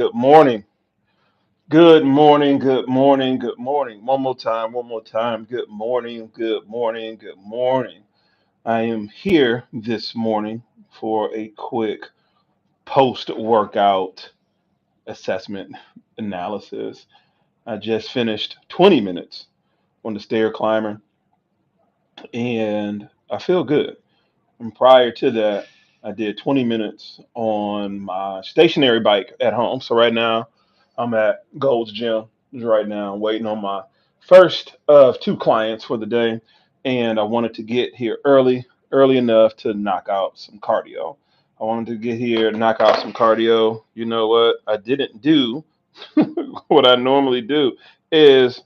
Good morning. Good morning. Good morning. Good morning. One more time. One more time. Good morning. Good morning. Good morning. I am here this morning for a quick post workout assessment analysis. I just finished 20 minutes on the stair climber and I feel good. And prior to that, I did 20 minutes on my stationary bike at home. So right now, I'm at Gold's Gym right now, waiting on my first of two clients for the day. And I wanted to get here early enough to knock out some cardio. I wanted to get here, knock out some cardio. You know what? I didn't do what I normally do is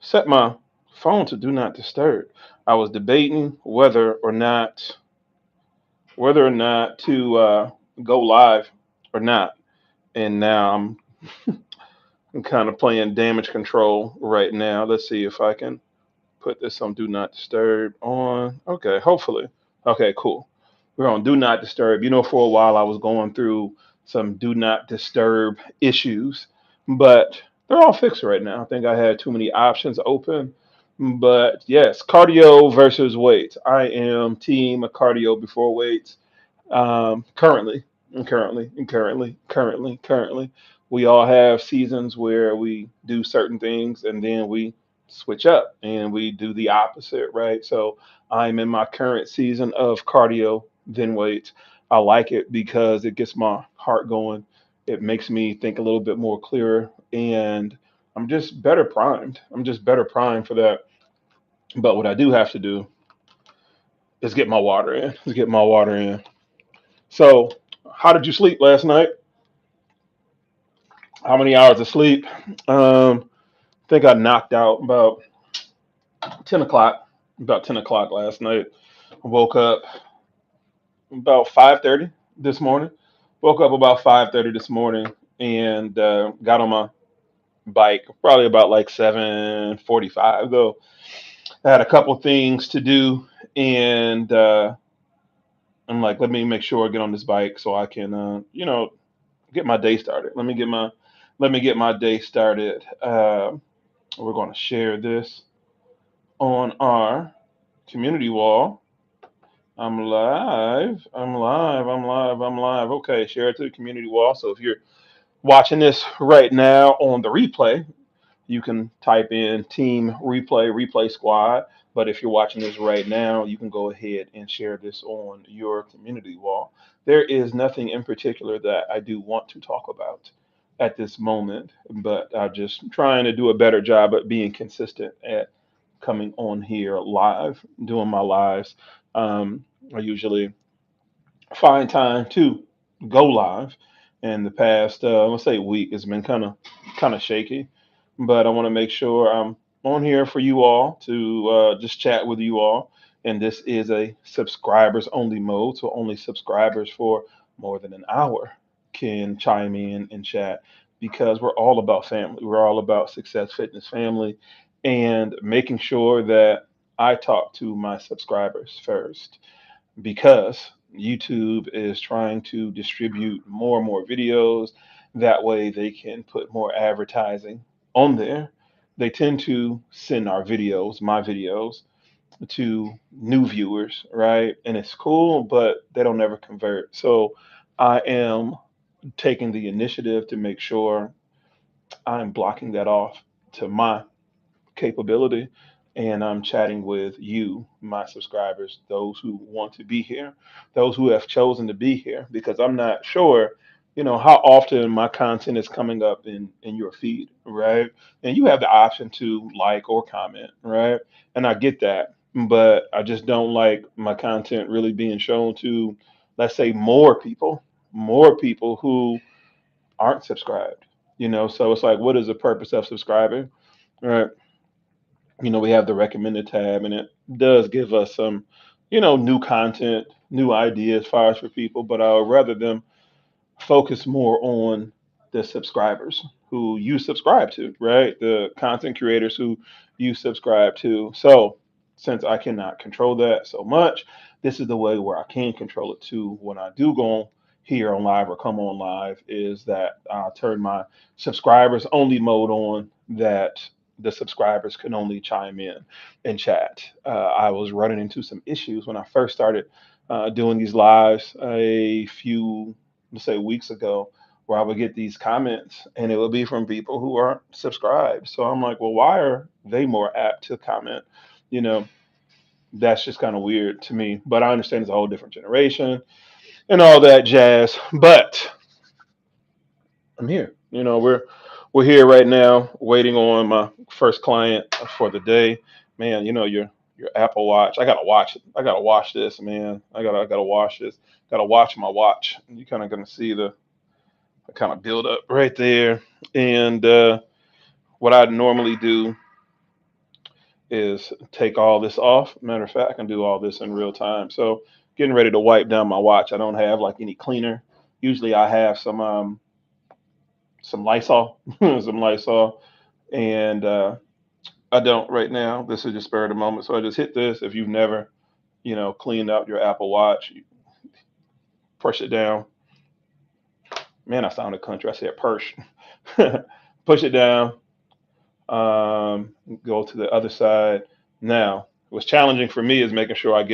set my phone to do not disturb. I was debating whether or not to go live or not. And now I'm kind of playing damage control right now. Let's see if I can put this on do not disturb on. Okay, hopefully. Okay, cool. We're on do not disturb. For a while I was going through some do not disturb issues, but they're all fixed right now. I think I had too many options open. But yes, cardio versus weights. I am team cardio before weights. Currently, we all have seasons where we do certain things and then we switch up and we do the opposite, right? So I'm in my current season of cardio, then weights. I like it because it gets my heart going. It makes me think a little bit more clearer, and I'm just better primed. I'm just better primed for that. But what I do have to do is get my water in. Is get my water in. So, how did you sleep last night? How many hours of sleep? I think I knocked out about 10 o'clock. About 10 o'clock last night. I woke up about 5:30 this morning. Woke up about 5:30 this morning and got on my bike probably about like 7:45 though. I had a couple things to do and I'm like, let me make sure I get on this bike so I can, get my day started. Let me get my day started. We're going to share this on our community wall. I'm live. I'm live. I'm live. I'm live. Okay, share it to the community wall. So if you're watching this right now on the replay, you can type in team replay squad. But if you're watching this right now, you can go ahead and share this on your community wall. There is nothing in particular that I do want to talk about at this moment, but I'm just trying to do a better job at being consistent at coming on here live, doing my lives. I usually find time to go live. And the past, let's say, week has been kind of shaky, but I want to make sure I'm on here for you all to just chat with you all. And this is a subscribers only mode, so only subscribers for more than an hour can chime in and chat because we're all about family. We're all about Success Fitness family and making sure that I talk to my subscribers first because YouTube is trying to distribute more and more videos. That way they can put more advertising on there. They tend to send our videos, my videos, to new viewers, right? And it's cool, but they don't ever convert. So I am taking the initiative to make sure I'm blocking that off to my capability. And I'm chatting with you, my subscribers, those who want to be here, those who have chosen to be here, because I'm not sure, how often my content is coming up in your feed, right? And you have the option to like or comment, right? And I get that, but I just don't like my content really being shown to, let's say, more people who aren't subscribed, So it's like, what is the purpose of subscribing? Right? We have the recommended tab, and it does give us some, new content, new ideas, fires for people. But I would rather them focus more on the subscribers who you subscribe to, right? The content creators who you subscribe to. So since I cannot control that so much, this is the way where I can control it too. When I do go on here on live or come on live is that I turned my subscribers only mode on, that the subscribers can only chime in and chat. I was running into some issues when I first started doing these lives a few, let's say, weeks ago, where I would get these comments and it would be from people who aren't subscribed. So I'm like, well, why are they more apt to comment? You know, that's just kind of weird to me. But I understand it's a whole different generation and all that jazz. But I'm here. We're here right now, waiting on my first client for the day. Man, your Apple Watch. I gotta watch it. I gotta watch this, man. I gotta watch this. Gotta watch my watch. You kind of gonna see the kind of build up right there. And what I normally do is take all this off. Matter of fact, I can do all this in real time. So getting ready to wipe down my watch. I don't have like any cleaner. Usually I have some Lysol, some Lysol, and I don't right now. This is just spur of the moment, so I just hit this. If you've never, cleaned out your Apple Watch, you push it down. Man, I sounded country. I said push. Push it down. Go to the other side. Now, what's challenging for me is making sure I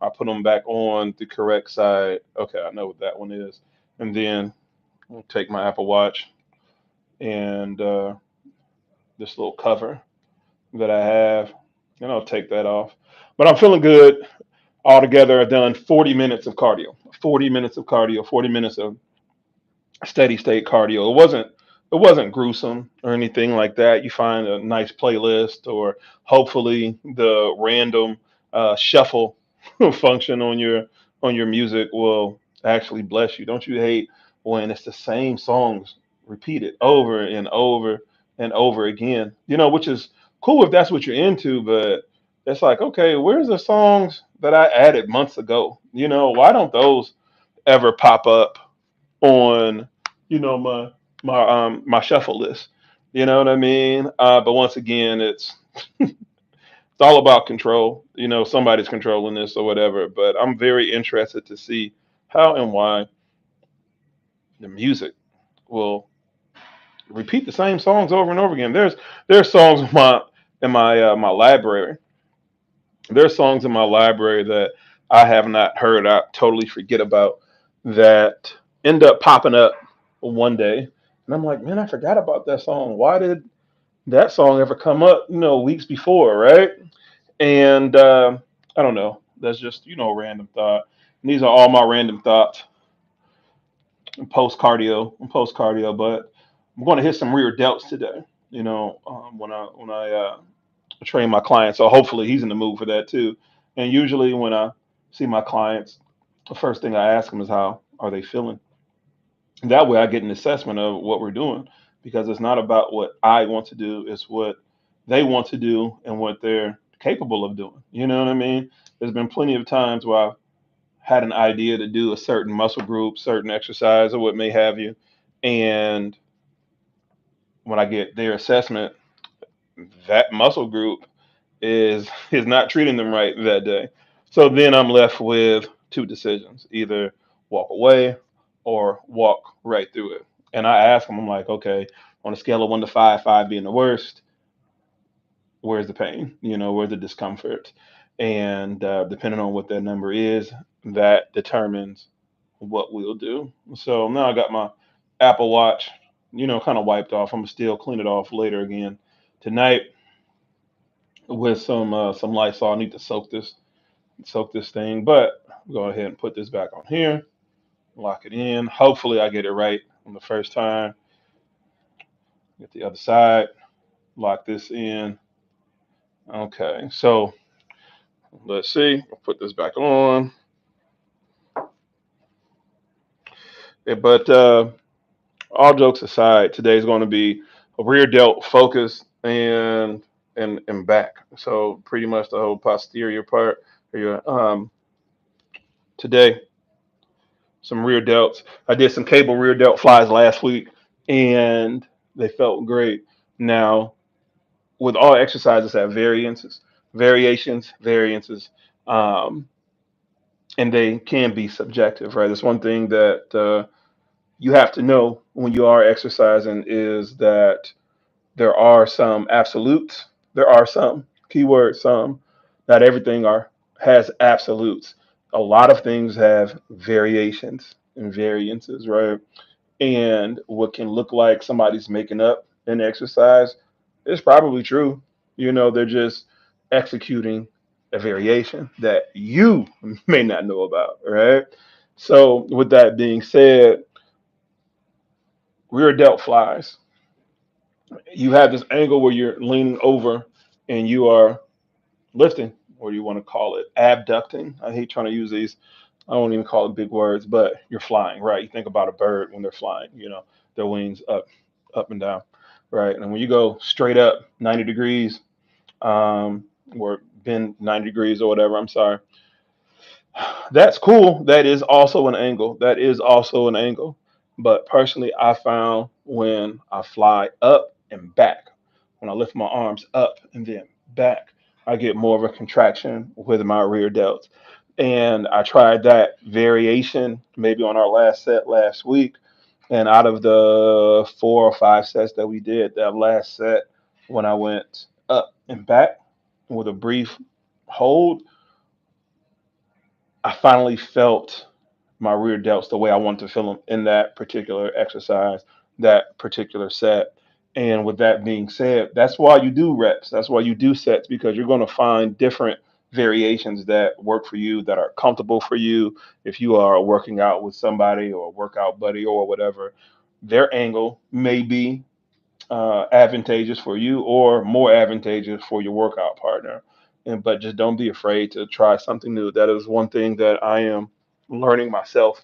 put them back on the correct side. Okay, I know what that one is, and then I'll take my Apple Watch and this little cover that I have, and I'll take that off. But I'm feeling good. Altogether, I've done 40 minutes of cardio, 40 minutes of cardio, 40 minutes of steady state cardio. It wasn't gruesome or anything like that. You find a nice playlist, or hopefully the random shuffle function on your music will actually bless you. Don't you hate when it's the same songs repeated over and over and over again? Which is cool if that's what you're into, but it's like, okay, where's the songs that I added months ago? Why don't those ever pop up on my shuffle list? You know what I mean? But once again, it's all about control. Somebody's controlling this or whatever. But I'm very interested to see how and why the music will repeat the same songs over and over again. There's songs in my library. There's songs in my library that I have not heard. I totally forget about, that end up popping up one day, and I'm like, man, I forgot about that song. Why did that song ever come up? Weeks before, right? And I don't know. That's just random thought. And these are all my random thoughts post cardio. But I'm going to hit some rear delts today. When I train my clients, so hopefully he's in the mood for that too. And usually when I see my clients, the first thing I ask them is, how are they feeling? That way I get an assessment of what we're doing, because it's not about what I want to do, it's what they want to do and what they're capable of doing. You know what I mean? There's been plenty of times where I've had an idea to do a certain muscle group, certain exercise, or what may have you. And when I get their assessment, that muscle group is not treating them right that day. So then I'm left with two decisions: either walk away or walk right through it. And I ask them, I'm like, okay, on a scale of 1 to 5, 5 being the worst, where's the pain? Where's the discomfort? And depending on what that number is, that determines what we'll do. So now I got my Apple Watch, kind of wiped off. I'm gonna still clean it off later again tonight with some Lysol. I need to soak this thing, but go ahead and put this back on here, lock it in. Hopefully I get it right on the first time. Get the other side, lock this in. Okay, so let's see. I'll put this back on. But all jokes aside, today's going to be a rear delt focus and back. So pretty much the whole posterior part. Today, some rear delts. I did some cable rear delt flies last week, and they felt great. Now, with all exercises have variations. Um, and they can be subjective, right? That's one thing that you have to know when you are exercising is that there are some absolutes. There are some keyword some. Not everything are has absolutes. A lot of things have variations and variances, right? And what can look like somebody's making up an exercise is probably true. They're just executing a variation that you may not know about, right? So, with that being said, rear delt flies. You have this angle where you're leaning over and you are lifting, or you want to call it abducting. I hate trying to use these. I don't even call it big words, but you're flying, right? You think about a bird when they're flying, their wings up and down, right? And when you go straight up 90 degrees, or bend 90 degrees or whatever, I'm sorry, that's cool. That is also an angle. That is also an angle. But personally, I found when I fly up and back, when I lift my arms up and then back, I get more of a contraction with my rear delts. And I tried that variation maybe on our last set last week. And out of the 4 or 5 sets that we did, that last set, when I went up and back with a brief hold, I finally felt my rear delts the way I wanted to feel them in that particular exercise, that particular set. And with that being said, that's why you do reps. That's why you do sets, because you're going to find different variations that work for you, that are comfortable for you. If you are working out with somebody or a workout buddy or whatever, their angle may be advantageous for you or more advantageous for your workout partner. But just don't be afraid to try something new. That is one thing that I am learning myself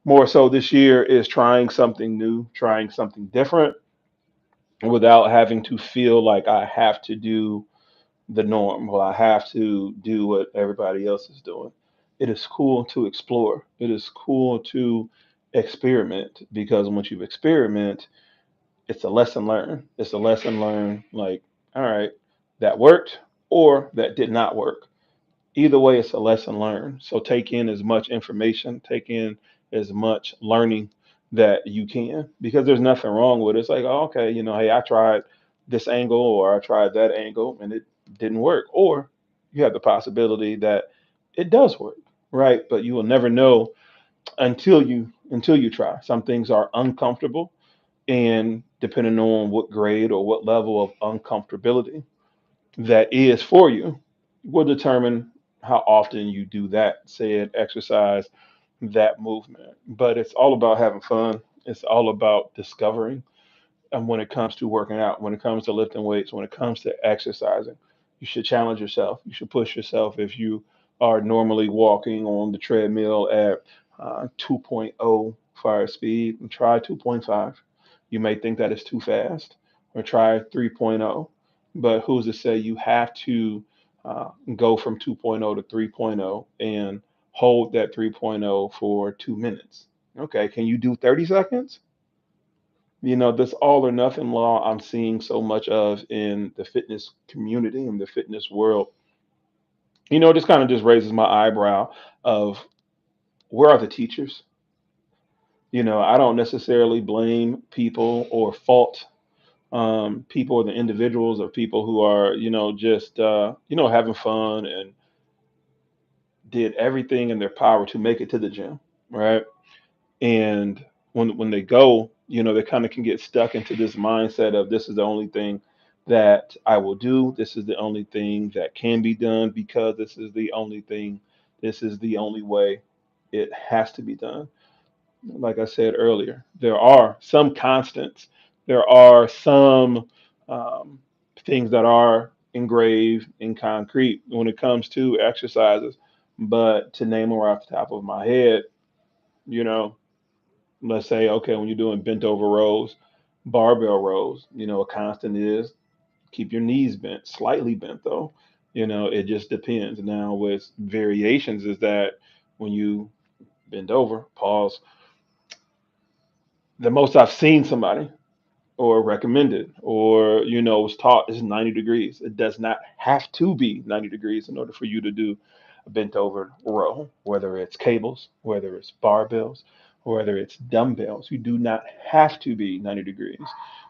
more so this year, is trying something new, trying something different without having to feel like I have to do the norm. Well, I have to do what everybody else is doing. It is cool to explore. It is cool to experiment, because once you experiment, it's a lesson learned. It's a lesson learned, like, all right, that worked or that did not work. Either way, it's a lesson learned. So take in as much information, take in as much learning that you can, because there's nothing wrong with it. It's like, oh, okay, hey, I tried this angle or I tried that angle and it didn't work. Or you have the possibility that it does work, right? But you will never know until you try. Some things are uncomfortable, and depending on what grade or what level of uncomfortability that is for you, will determine how often you do that said exercise, that movement. But it's all about having fun. It's all about discovering. And when it comes to working out, when it comes to lifting weights, when it comes to exercising, you should challenge yourself. You should push yourself. If you are normally walking on the treadmill at 2.0 fire speed, and try 2.5. You may think that is too fast, or try 3.0. But who's to say you have to go from 2.0 to 3.0 and hold that 3.0 for 2 minutes? Okay, can you do 30 seconds? This all or nothing law I'm seeing so much of in the fitness community, in the fitness world. This kind of just raises my eyebrow of, where are the teachers? I don't necessarily blame people or fault people or the individuals or people who are, just, having fun and did everything in their power to make it to the gym, right? And when they go, they kind of can get stuck into this mindset of, this is the only thing that I will do. This is the only thing that can be done, because this is the only thing. This is the only way it has to be done. Like I said earlier, there are some constants. There are some um, things that are engraved in concrete when it comes to exercises. But to name them right off the top of my head, you know, let's say, okay, when you're doing bent over rows, barbell rows, a constant is keep your knees bent, slightly bent though. It just depends. Now, with variations, is that when you bend over, pause, the most I've seen somebody or recommended or, was taught is 90 degrees. It does not have to be 90 degrees in order for you to do a bent over row, whether it's cables, whether it's barbells, whether it's dumbbells. You do not have to be 90 degrees.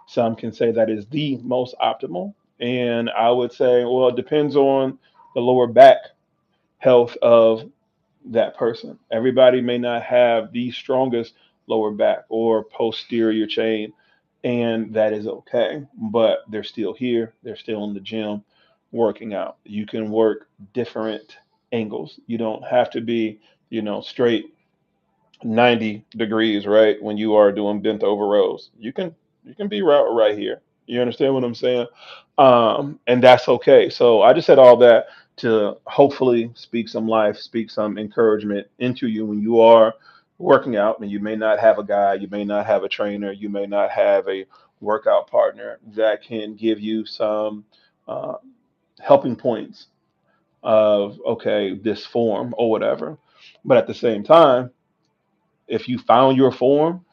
Some can say that is the most optimal. And I would say, well, it depends on the lower back health of that person. Everybody may not have the strongest lower back or posterior chain, and that is okay. But they're still here, they're still in the gym working out. You can work different angles. You don't have to be, straight 90 degrees, right? When you are doing bent over rows, you can be right here. You understand what I'm saying? And that's okay. So I just said all that to hopefully speak some life, speak some encouragement into you when you are working out, and you may not have a guide, you may not have a trainer, you may not have a workout partner that can give you some uh, helping points of, okay, this form or whatever. But at the same time, if you found your form,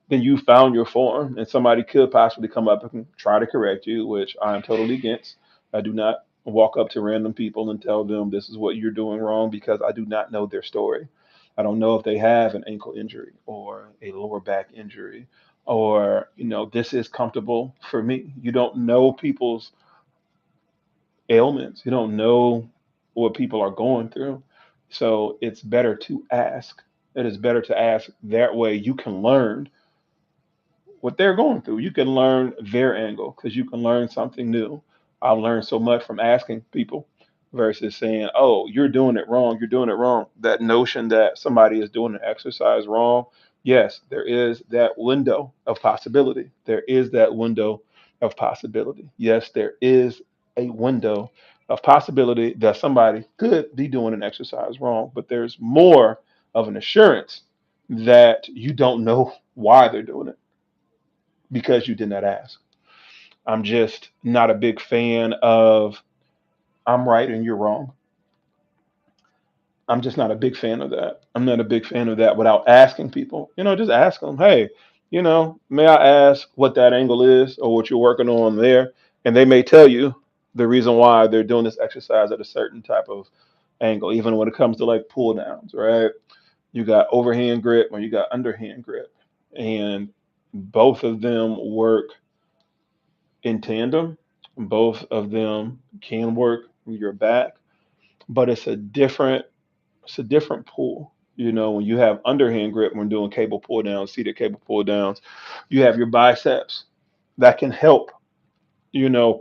then you found your form, and somebody could possibly come up and try to correct you, which I'm totally against. I do not walk up to random people and tell them this is what you're doing wrong because I do not know their story. I don't know if they have an ankle injury or a lower back injury, or, this is comfortable for me. You don't know people's ailments, you don't know what people are going through. So it's better to ask. It is better to ask. That way you can learn what they're going through. You can learn their angle because you can learn something new. I've learned so much from asking people versus saying, "Oh, you're doing it wrong. You're doing it wrong." That notion that somebody is doing an exercise wrong, yes, there is that window of possibility. There is that window of possibility. Yes, there is a window of possibility that somebody could be doing an exercise wrong, but there's more of an assurance that you don't know why they're doing it because you did not ask. I'm just not a big fan of I'm right and you're wrong. I'm just not a big fan of that. I'm not a big fan of that without asking people. Just ask them, hey, may I ask what that angle is or what you're working on there? And they may tell you the reason why they're doing this exercise at a certain type of angle, even when it comes to like pull downs, right? You got overhand grip or you got underhand grip. And both of them work in tandem. Both of them can work with your back, but it's a different pull. When you have underhand grip when doing cable pull downs, seated cable pull downs, you have your biceps that can help,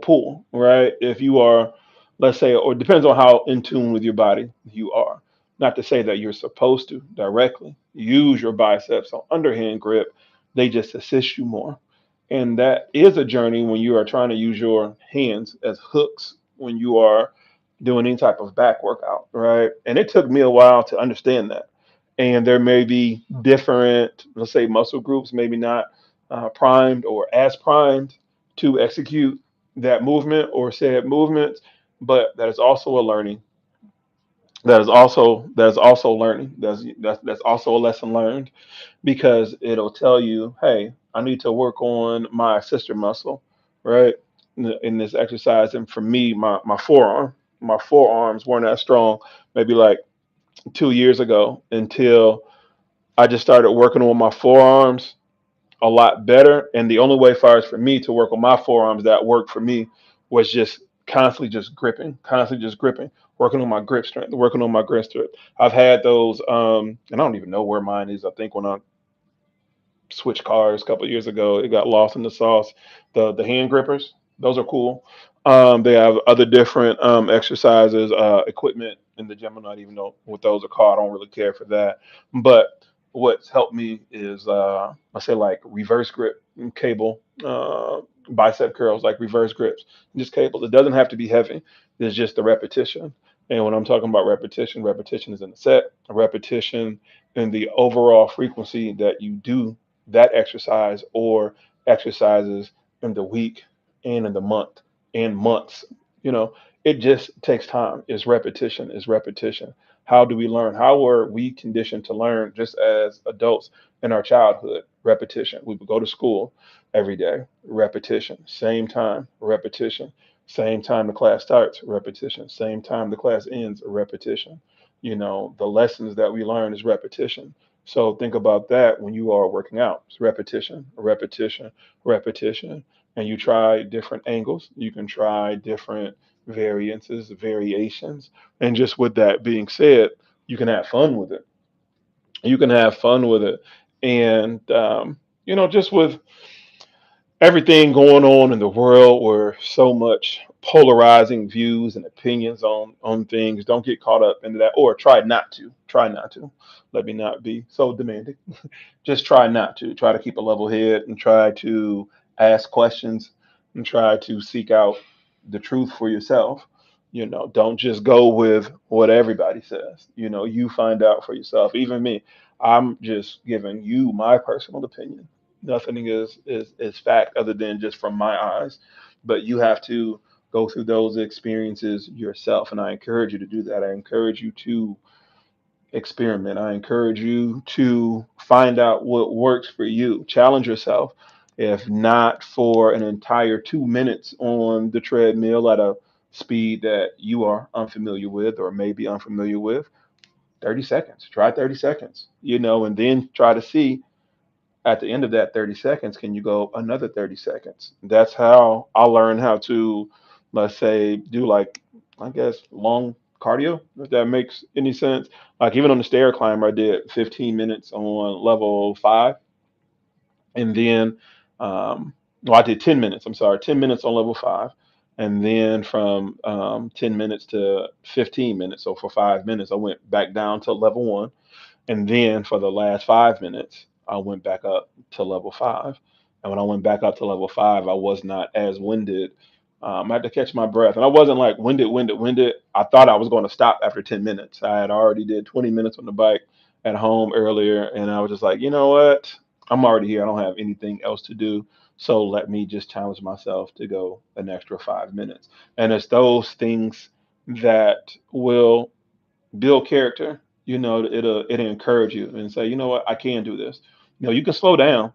pull, right? If you are, let's say, or it depends on how in tune with your body you are. Not to say that you're supposed to directly use your biceps on underhand grip, they just assist you more. And that is a journey when you are trying to use your hands as hooks when you are doing any type of back workout, right? And it took me a while to understand that. And there may be different, let's say, muscle groups, maybe not primed or as primed to execute that movement or said movements, but that is also a learning. That is also learning. That's also a lesson learned because it'll tell you, hey, I need to work on my sister muscle, right? In this exercise, and for me, my forearms weren't as strong, maybe like 2 years ago until I just started working on my forearms a lot better. And the only way, far as for me to work on my forearms that worked for me was just constantly just gripping, working on my grip strength, working on my grip strength. I've had those, and I don't even know where mine is. I think when I switched cars a couple of years ago, it got lost in the sauce. The hand grippers, those are cool. They have other different exercises, equipment in the gym. I don't even know what those are called. I don't really care for that. But what's helped me is I say like reverse grip cable, bicep curls, like reverse grips, just cables. It doesn't have to be heavy. It's just the repetition. And when I'm talking about repetition, repetition is in the set, repetition in the overall frequency that you do that exercise or exercises in the week and in the month and months. You know, it just takes time. It's repetition. It's repetition. How do we learn? How were we conditioned to learn just as adults in our childhood? Repetition. We would go to school every day. Repetition. Same time. Repetition. Same time the class starts. Repetition. Same time the class ends. Repetition. The lessons that we learn is repetition. So think about that when you are working out. It's repetition, repetition, repetition. And you try different angles. You can try different variances, variations. And just with that being said, you can have fun with it. You can have fun with it. And, just with everything going on in the world where so much polarizing views and opinions on things, don't get caught up into that, or try not to let me not be so demanding. Just try to keep a level head and try to ask questions and try to seek out the truth for yourself. Don't just go with what everybody says. You find out for yourself. Even me, I'm just giving you my personal opinion. Nothing is fact other than just from my eyes, but you have to go through those experiences yourself, and I encourage you to do that. I encourage you to experiment. I encourage you to find out what works for you. Challenge yourself. If not for an entire 2 minutes on the treadmill at a speed that you are unfamiliar with or maybe unfamiliar with, 30 seconds. Try 30 seconds, and then try to see at the end of that 30 seconds, can you go another 30 seconds? That's how I learned how to, let's say, do like, I guess, long cardio, if that makes any sense. Like even on the stair climber, I did 15 minutes on level 5. And then, well, I did 10 minutes. I'm sorry, 10 minutes on level 5. And then from 10 minutes to 15 minutes. So for 5 minutes, I went back down to level 1, and then for the last 5 minutes, I went back up to level 5. And when I went back up to level 5, I was not as winded. I had to catch my breath, and I wasn't like winded, winded, winded. I thought I was going to stop after 10 minutes. I had already did 20 minutes on the bike at home earlier, and I was just like, you know what? I'm already here. I don't have anything else to do. So let me just challenge myself to go an extra 5 minutes. And it's those things that will build character. It'll encourage you and say, you know what, I can do this. You can slow down.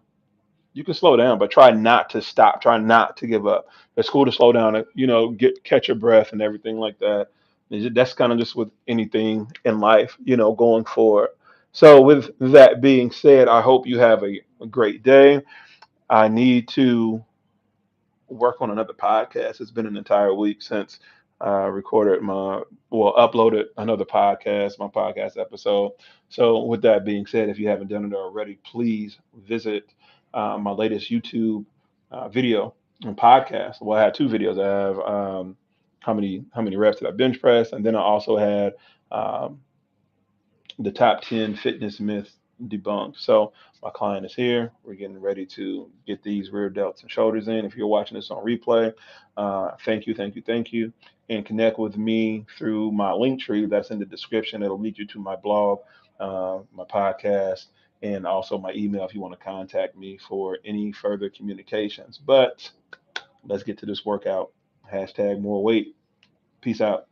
You can slow down, but try not to stop. Try not to give up. It's cool to slow down and get catch your breath and everything like that. That's kind of just with anything in life, going forward. So with that being said, I hope you have a great day. I need to work on another podcast. It's been an entire week since I recorded uploaded another podcast, my podcast episode. So, with that being said, if you haven't done it already, please visit my latest YouTube video and podcast. Well, I had two videos. I have how many reps did I bench press, and then I also had um, the top 10 fitness myths debunked. So my client is here. We're getting ready to get these rear delts and shoulders in. If you're watching this on replay, thank you, thank you, thank you. And connect with me through my link tree that's in the description. It'll lead you to my blog, my podcast, and also my email if you want to contact me for any further communications. But let's get to this workout. Hashtag more weight. Peace out.